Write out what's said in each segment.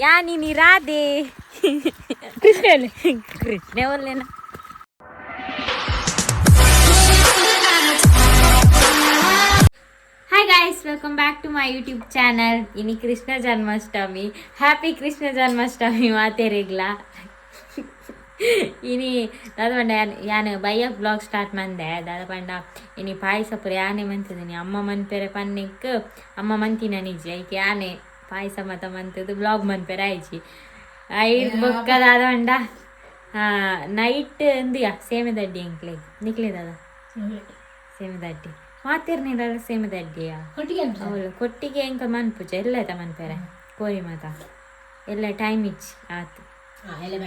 ಯಾನಿ ರಾಧೆ ಕೃಷ್ಣ ಒಲ್ಲೆನ. Hi guys, welcome back to my YouTube channel. ಇನಿ Krishna Janmashtami. Happy Krishna Janmashtami ಮಾತೇರಿಗ್ಲ. ಇನಿ ದಾದ ಪಂಡ ಯಾನು ಬಯ್ಯ ಬ್ಲಾಗ್ ಸ್ಟಾರ್ಟ್ ಮಂದೆ. ದಾದ ಪಂಡ ಇನಿ ಪಾಯಸ ಪುರ ಯಾನೆ ಮಂತಿದ್ದೀನಿ. ಅಮ್ಮ ಮನ್ಪೆರೆ ಪನ್ನಿಕ್ ಅಮ್ಮ ಮಂತಿನ ನಿಜ ಐಕೆ ಯಾನೆ ಪಾಯಸ ಮತ ಮಂತದ್ದು ಬ್ಲಾಗ್ ಮನ್ಪೆರೆ ಆಯ್ಚಿ ಐದು ಬೊಕ್ಕ. ದಾದ ಪಂಡ ನೈಟ್ ಎಂದಿಯ ಸೇಮೆ ದಡ್ಡಿ ಎಂಕ್ಲೆ ನಿಕ್ಲೆ ದಾದ ಸೇಮೆ ದಡ್ಡಿ ಮಾತಿರ್ನಿ ದಾದ ಸೇಮೆ ದಡ್ಡಿಯ ಅವಳು ಕೊಟ್ಟಿಗೆ ಎಂಕ ಮನ್ಪುಜ ಎಲ್ಲ ಆಯ್ತ ಮನ್ಪೆರೆ ಕೋರಿ ಮಾತ ಎಲ್ಲ ಟೈಮ್ ಇಚ್ಚಿ ಆತು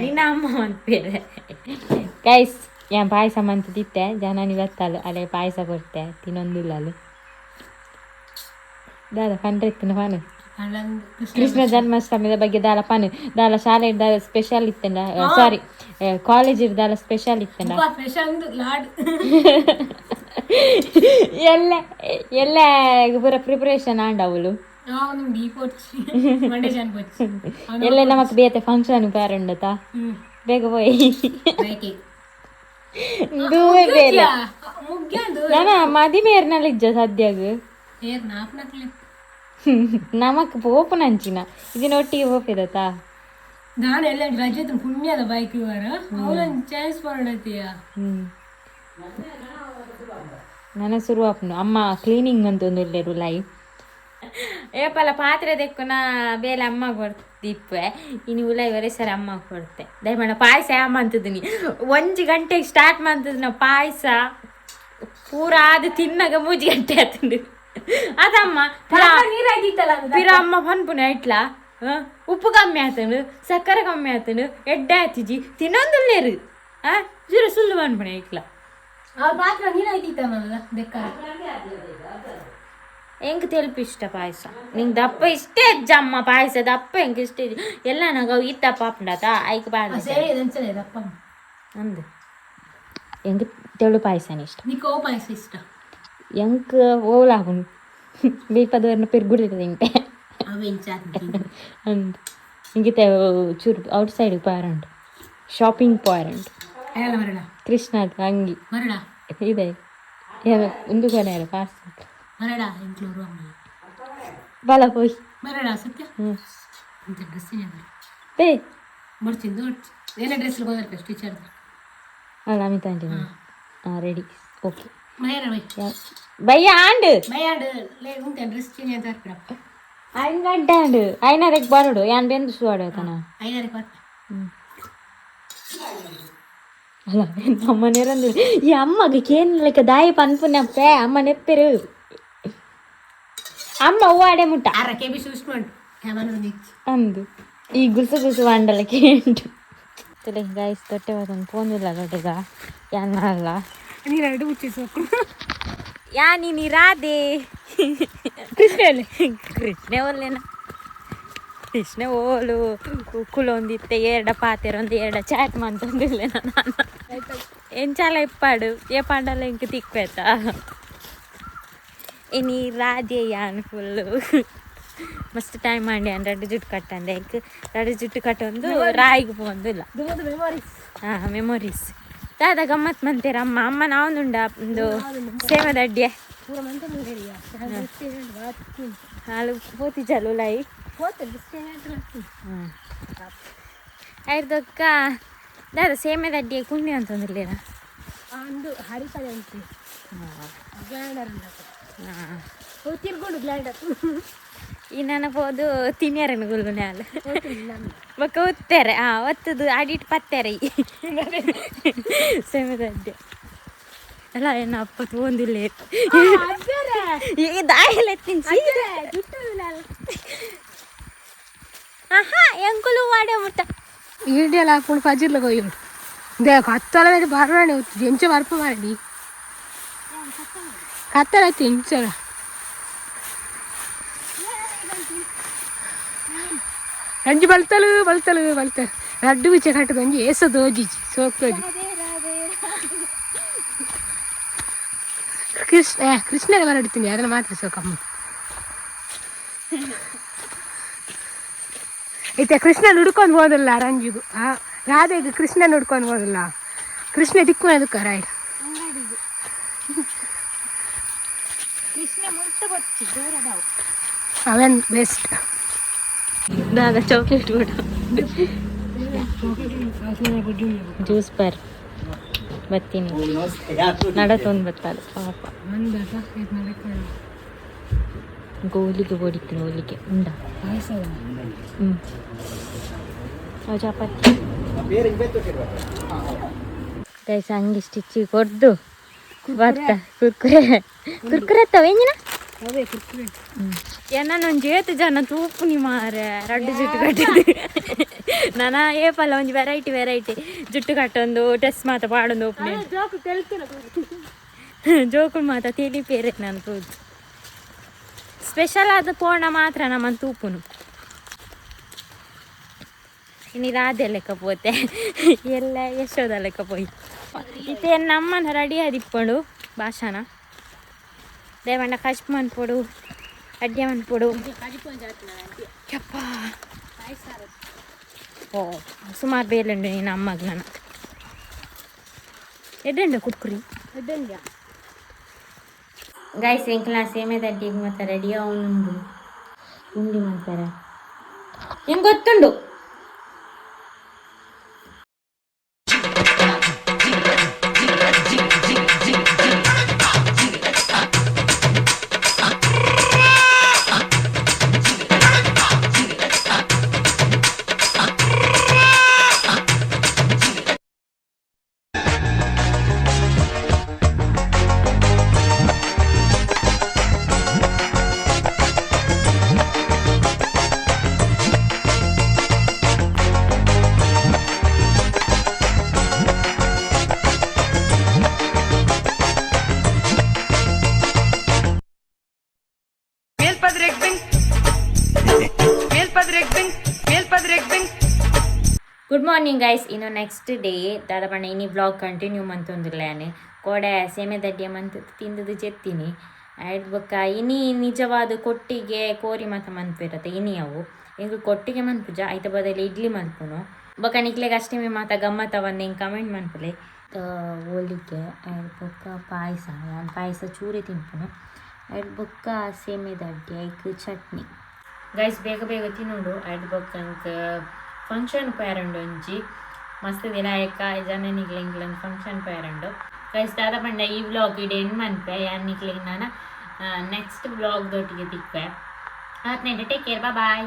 ನಿನ್ನ ಅಮ್ಮ ಮನ್ಪೇರೆ. ಗೈಸ್ ಯಾನ್ ಪಾಯಸ ಮಂತಿದ್ದೆ ಜನ ಇವತ್ತಲ್ಲ ಅಲ್ಲೇ ಪಾಯಸ ಕೊಡ್ತೆ ತಿನ್ನೊಂದಿಲ್ಲ ಅಲ್ಲಿ ದಾದ ಪಂಡ್ರೆತ್ತಿನ ಪಾನು ಕೃಷ್ಣ ಜನ್ಮಾಷ್ಟಮಿದ ಬಗ್ಗೆ ದಾಲ ಪಾನು ದಾಲ ಶಾಲೆ ದಾಲ ಸ್ಪೆಷಲ್ ಇತ್ತಂಡ ಸಾರಿ ಕಾಲೇಜ್ ದಾಲ ಸ್ಪೆಷಲ್ ಇತ್ತಂಡ ಎಲ್ಲ ಎಲ್ಲ ಪೂರ ಪ್ರಿಪರೇಷನ್ ಆಂಡ ಅವಳು ಎಲ್ಲ ನಮಕ್ ಬೇತೆ ಫಂಕ್ಷನ್ ಪ್ಯಾರಂಡತ ಬೇಗ ಹೋಯ್ ದೂವೆ ಬೇಲ ನಾನ ಮದಿಮೇರ್ನಲ್ಲಿ ಇಜ್ಜ ಸದ್ಯಾಗ ನಮಕ್ ಓಪನ್ ಅಂಚಿನ ಇದನ್ನೊಟ್ಟಿಗೆ ಓಪಿದತಾ ನಾನೆಲ್ಲ ರಜತ್ ಪುಣ್ಯದ ಬೈಕ್ ಇವರ ಅವಳನ್ನು ಚಾಯ್ಸ್ ಮಾಡತೀಯ. ನನ್ನ ಶುರುವಾಪ್ನು ಅಮ್ಮ ಕ್ಲೀನಿಂಗ್ ಅಂತ ಒಂದು ಇಲ್ಲೇರು ಲೈವ್ ಏಪಲ್ಲ ಪಾತ್ರೆ ತೆಕ್ಕುನ ಬೇಲೆ ಅಮ್ಮ ಕೊಡ್ತಿಪ್ಪೆ ಇನ್ನು ಉಲೈವರೆ ಸರಿ ಅಮ್ಮ ಕೊಡ್ತೆ ದಯಮಾಡ ಪಾಯಸ ಅಮ್ಮ ಅಂತದಿನಿ 1 ಗಂಟೆಗೆ ಸ್ಟಾರ್ಟ್ ಮಾಡ್ತದ ನಾವು ಪಾಯಸ ಪೂರ ಅದು ತಿನ್ನಾಗ 3 ಗಂಟೆ ಆತಂಡು ಅದಮ್ಮ ಪಿರ ಅಮ್ಮ ಪನ್ಪುನ ಇಟ್ಲಾ ಉಪ್ಪು ಕಮ್ಮಿ ಆತಂಡು ಸಕ್ಕರೆ ಕಮ್ಮಿ ಆತಂಡು ಎಡ್ಡೆ ಆತಿಜಿ ತಿನ್ನೊಂದಲ್ಲೇರು ಜೀರ ಸುಳ್ಳು ಪನ್ಪುನ ಇಟ್ಲಾ ಎಂಕ್ ತೆಲ್ಪ ಇಷ್ಟ ಪಾಯಸ ನಿಂಗೆ ದಪ್ಪ ಇಷ್ಟೇ ಅಜ್ಜಮ್ಮ ಪಾಯಸ ದಪ್ಪ ಎಂಕ್ ಇಷ್ಟ ಎಲ್ಲ ನಾಗ ಇತ್ತ ಪಾಪಂಡತ ಐಕ್ ಬಾಳ ಅಂದು ಎಂಕ್ ತೆಳು ಪಾಯಸನ ಇಷ್ಟ ಪಾಯಸ ಇಷ್ಟ ಎಂಕ್ ಓಲಾಗುನು ಬೇಪದವರನ್ನ ಪೆರ್ಗುಡಿದ ತಿಂತೆ ಅಂದು ಇಂಗಿತ ಚೂರು ಔಟ್ ಸೈಡ್ ಪಾರಂಡು ಶಾಪಿಂಗ್ ಪಾರಂಡು ಕೃಷ್ಣ ಅಂಗಿ ಇದೆ ಒಂದು ಕೊನೆ ಪಾರ್ಸಲ್ ಬಲ ಹೋಯ್ ಅಲ್ಲ ಅಮಿತ ಆಂಟಿ ರೆಡಿ ಓಕೆ ಬಯ್ಯ ಆಂಡು 5 ಗಂಟೆ ಆಂಡು 5:30 ಬರೋಡು ಯಾನ್ ಬೆಂದು ಸುವಾಡೋತನ ಅಲ್ಲ ನಮ್ಮ ನೆರಂದು ಈ ಅಮ್ಮಗೆ ಕೇನು ಲೆಕ್ಕ ದಾಯಿ ಪನ್ಪುನಪ್ಪೆ ಅಮ್ಮ ನೆಪ್ಪೆರು ಅಮ್ಮ ಹೂವಾಡೆ ಮುಟ್ಟ ಅಂದು ಈ ಗುಸು ಗುಸು ಅಂಡಲ್ಲ ಕೇಂಟು ತಲೆ ಗಾಯ್ಸ್ ತೊಟ್ಟೆ ಹೋದನ್ನು ಪೋಂದಿಲ್ಲ ದೊಡ್ಡಗ ಯಾನಲ್ಲ ನೀರು ಮುಚ್ಚಿ ಸೋಕು ಯಾನಿ ರಾಧೆ ಕೃಷ್ಣ ಒಲ್ಲೆನ ಕೃಷ್ಣ ಓಲು ಕುಕ್ಕುಲು ಒಂದಿತ್ತೆ 2 ಪಾತೆರ ಒಂದು 2 ಚಾಟ್ ಮಂತೊಂದಿಲ್ಲ ನಾನು ಎಂಚಾಲ ಇಪ್ಪಾಡು ಏ ಪಾಂಡಲ್ಲ ಇಂಕ ತಿಕ್ಬೇತ ಇನಿ ರಾಧೆ ಯಾನ್ ಫುಲ್ಲು ಮಸ್ತ್ ಟೈಮ್ ಮಾಡಿ ರಡ್ಡು ಜುಟ್ಟು ಕಟ್ಟಂದೆ ಇಂಕ ರಡ್ಡು ಜುಟ್ಟು ಕಟ್ಟೊಂದು ರಾಯಿಗೆ ಪೋಂದಿಲ್ಲ ಮೆಮೊರೀಸ್ ದಾದ ಗಮ್ಮತ್ ಮಂತೇರ ಅಮ್ಮ ನಾವೊಂದುಂಡ ಒಂದು ಸೇಮದ ಅಡ್ಡಿಯೆ ಹಾಲು ಪೋತಿ ಚಲು ಲೈ ಐದಕ್ಕ ದಾದ ಸೇಮೆದ ಅಡ್ಡಿಯೆ ಕುಂಡಿ ಅಂತಂದಿಲ್ಲ ಒಂದು ಹರಿಕಡೆ ಉಂಟು ಗ್ಲೈಂಡರ್ ತಿರ್ಕೊಂಡು ಗ್ಲೈಂಡರ್ ಈ ನನಗೋದು ತಿನ್ಯಾರನ ಗುಲ್ಗುನೆ ಅಲ್ಲ ಬೊಕ್ಕ ಒತ್ತಾರೆ ಒತ್ತದು ಅಡಿಟ್ಟು ಪತ್ತಾರೆ ಸೇಮೆದಡ್ಡೆ ಅಲ್ಲ ಏನ ಅಪ್ಪ ತೊಂದಿಲ್ಲ ಈಗ ದಾಯಿಲ್ಲ ತಿನ್ಸಿ ಎಂಕುಲು ವಾಡೆ ಮುಟ್ಟ ಈಡಿಯಲ್ಲ ಹಾಕೊಂಡು ಪಜಿರ್ಲ ಕೊಯ್ಯು ದೇ ಕತ್ತಲ ಬರೋಣ ಎಂಚ ಬರ್ಪ ಮಾಡಿ ಕತ್ತಲ ಆಯ್ತು ಎಂಚಲ ಅಂಜಿ ಬಲ್ತಲು ರಡ್ಡು ಬಿಚ್ಚ ಕಟ್ಟದ ಅಂಜಿ ಏಸದು ಓಜಿಜಿ ಸೋಕೋಜಿ ಕೃಷ್ಣನ ಬರಡ್ತೀನಿ ಅದನ್ನು ಮಾತ್ರ ಸೋಕಮ್ಮ ಐತೆ ಕೃಷ್ಣ ಹುಡ್ಕೊಂಡು ಹೋದಲ್ಲ ರಂಜಿಗೂ ರಾಧೆಗೆ ಕೃಷ್ಣ ಹುಡ್ಕೊಂಡು ಹೋದಲ್ಲ ಕೃಷ್ಣ ದಿಕ್ಕು ಅದಕ್ಕೆ ರಾಯ್ ಅವನ್ ಬೆಸ್ಟ್ दादा चॉकलेट ಕೂಡ ಜ್ಯೂಸ್ ಬಾರ್ ಬತ್ತೀನಿ ನಡತೊಂದು ಬತ್ತಲ್ಲ ಪಾಪ ಗೋಲಿಗೆ ಹೊಡಿತೀನಿ ಗೋಲಿಗೆ ಉಂಡ ಚಪಾತಿ ಗೈಸ್ ಹಂಗೆ ಸ್ಟಿಚ್ಚಿ ಕೊಡ್ದು ಬರ್ತ ಕುರ್ಕುರೆ ಕುರ್ಕುರೆ ಎತ್ತವೇಂಜಿನ ಏನೊಂದು ಏತು ಜನ ತೂಪುನಿ ಮಾರೆ ರಡ್ಡು ಜುಟ್ಟು ಕಟ್ಟಿದ್ದು ನಾನು ಏಪಲ್ಲ ಒಂಜಿ ವೆರೈಟಿ ಜುಟ್ಟು ಕಟ್ಟೊಂದು ಡ್ರೆಸ್ ಮಾತ ಪಾಡೊಂದು ಓಪನೆ ಜೋಕುಳು ಮಾತ ತಿಳಿಪೇರೆ ನಾನು ತೂದು ಸ್ಪೆಷಲ್ ಆದ ಪೋಣ ಮಾತ್ರ ನಮ್ಮನ್ನು ತೂಪುನು ಇನ್ನು ರಾಧೆ ಲೆಕ್ಕ ಪೋತೆ ಎಲ್ಲ ಯಶೋದ ಲೆಕ್ಕ ಪೋಯಿ ಇತ್ತೆ ನಮ್ಮನ ರೆಡಿ ಆದಿಪ್ಪಡು ಭಾಷಣ ದೇವಂಡ ಕಷ್ಟ ಮನ್ಪೊಡು ಅಡ್ಡೆ ಮನ್ಪೊಡು ಯಪ್ಪ ಓ ಸುಮಾರು ಬೇಲುಂಡು ನೀನು ಅಮ್ಮಗೆ ನಾನು ಎಡ್ಡೆಂಡ ಕುಡ್ಕುರಿ ಗೈಸ್ ಎಂಕ್ಲ ಸೇಮೆ ದಡ್ಡಿಗೆ ಮತ್ತೆ ರೆಡಿ ಅವನುಂಡು ಉಂಡಿ ಮಾಡ್ತಾರೆ ನಿಮ್ಗೆ ಗೊತ್ತುಂಡು ಗುಡ್ ಮಾರ್ನಿಂಗ್ ಗೈಸ್ ಇನ್ನು ನೆಕ್ಸ್ಟ್ ಡೇ ದಾದ ಬಣ್ಣ ಇನಿ ಬ್ಲಾಗ್ ಕಂಟಿನ್ಯೂ ಮಂತೊಂದುಲ್ಲೇನೆ ಕೋಡೆ ಸೇಮೆ ದಡ್ಡಿಯ ಮಂತ್ ತಿಂದದು ಜೆತ್ತೀನಿ ಆಯ್ತು ಬೊಕ್ಕ ಇನಿ ನಿಜವಾದ ಕೊಟ್ಟಿಗೆ ಕೋರಿ ಮಾತ ಮನ್ಪಿರತ್ತೆ ಇನಿ ಅವು ಹಿಂಗೆ ಕೊಟ್ಟಿಗೆ ಮನ್ಪುಜ ಐತ ಬದಲಿ ಇಡ್ಲಿ ಮನ್ಪುನು ಬೊಕ್ಕ ನಿಕ್ಲೆಗೆ ಅಷ್ಟೇ ಮಾತ ಗಮ್ಮತ್ತವನ್ನ ಹಿಂಗೆ ಕಮೆಂಟ್ ಮನ್ಪುಲೆ ಹೋಳಿಗೆ ಆಯ್ತು ಬೊಕ್ಕ ಪಾಯಸ ನಾನು ಪಾಯಸ ಚೂರಿ ತಿನ್ಪುನು ಆಯ್ತು ಬೊಕ್ಕ ಸೇಮೆ ದಡ್ಡಿ ಐಕ್ ಚಟ್ನಿ ಗೈಸ್ ಬೇಗ ಬೇಗ ತಿನ್ನೋಡು ಆಯ್ತು ಬೊಕ್ಕ ಫಂಕ್ಷನ್ ಪೇರಂಡು ಒಂಜಿ ಮಸ್ತ್ ದಿನ ಎಕ್ಕ ಜನನಿಗ್ಲೆ ಇಂಗ್ಲಂಡ್ ಫಂಕ್ಷನ್ ಪೇರಂಡು ಗೈಸ್ ದಾದ ಪಂಡ ಈ ವ್ಲಾಗ್ ಇಡೆ ಎಂಡ್ ಮನ್ಪೆ ಯಾನಿಗ್ಲೆ ನಾನು ನೆಕ್ಸ್ಟ್ ವ್ಲಾಗ್ ದೊಟ್ಟಿಗೆ ತಿಕ್ಪೆ ಆತ್ನೇಂಟ ಟೇಕ್ ಕೇರ್ ಬಾಯ್